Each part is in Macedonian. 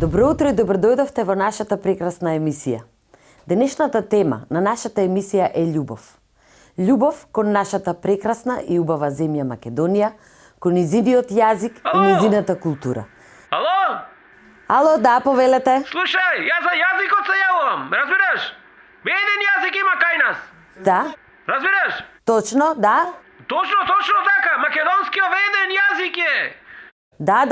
Добро утро и добродојдовте во нашата прекрасна емисија. Денешната тема на нашата емисија е љубов. Љубов кон нашата прекрасна и убава земја Македонија, кон низиниот јазик и низината култура. Ало? Ало, да, повелете. Слушај, јас за јазикот се јавувам, разбираш? Еден јазик има кај нас. Да, Разбираш? точно, да. Точно така, македонскиот еден јазик е. Да,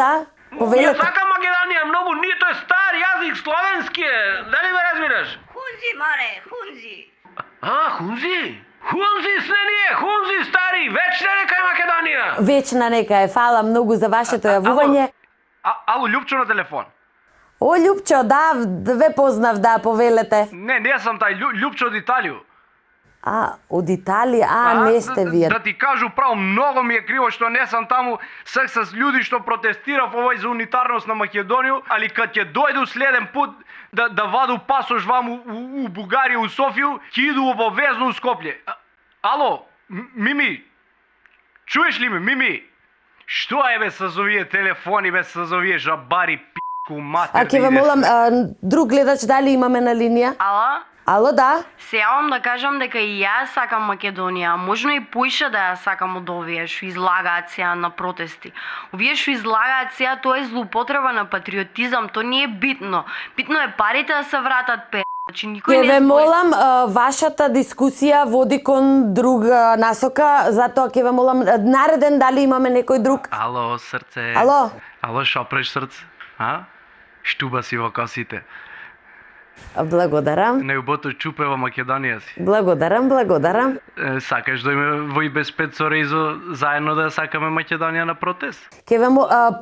Ја повелете. сакам Македонија многу, ние тој стар јазик, словенски е. Дали ме разбираш? Хунзи, маре, хунзи. Хунзи? Хунзи сне ние, хунзи стари, вечна нека е Македонија. Вечна нека е, фала многу за вашето јавување. Ало, Љупчо на телефон. О, Љупчо, да, ве познав, да, повелете. Не сам тај Љупчо од Италију. Од Италија, не сте вие. Да ти кажу право, многу ми е криво што не сам таму сак с луѓе што протестирав овој за унитарност на Македонија, али кад ќе дојду следен пут да ваду пасош ваму у Бугарија, у Софија, ќе иду обовезно у Скопје. Ало, Мими, чуеш ли ме, Мими? Што е бе со овие телефони, бе со овие жабари, пи***ку матер? Ќе ве молам, друг гледач дали имаме на линија? Ала? Ало, да. Се јавам да кажам дека и јас сакам Македонија, можно и поише да ја сакам од овие што излагаат сега на протести. Овие што излагаат сега, тоа е злоупотреба на патриотизам, тоа не е битно. Битно е парите да се вратат, значи никој Ќе не ве спори. молам, вашата дискусија води кон друга насока, затоа ќе ве молам нареден дали имаме некој друг. Ало, срце. Ало? Ало, шопреш срце? Штуба си во косите. Благодарам. Неубото чупе во Македонија си. Благодарам. Сакаш да име во и без пет со Резо заедно да сакаме Македонија на протест? Ќе ве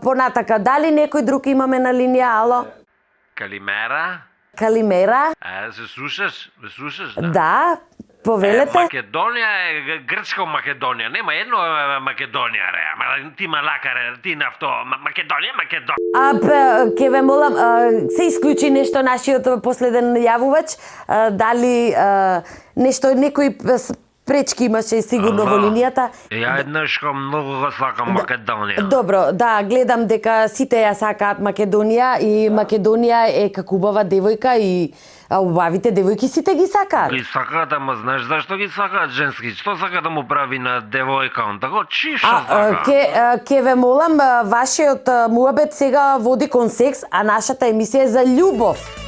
понатака, дали некој друг имаме на линија? Ало? Калимера? Калимера? Се слушаш? Ме слушаш? Да, повелете. Македонија е грчка Македонија, нема едно Македонија, ре. Ама ти малакаре, ти нафто, Македонија. Ќе ве молам, се исклучи нешто нашиот последен јавувач, дали нешто, некој пречки имаше сигурно во линијата. Ја еднашко многу го сакам Македонија. Добро, да, гледам дека сите ја сакаат Македонија и Македонија е како убава девојка и убавите девојки сите ги сакаат. Ги сакаат, ама знаеш зашто ги сакаат женски? Што сака да му прави на девојка? Он тако чиша сака. Ке ве молам, вашиот муабет сега води кон секс, а нашата емисија е за љубов.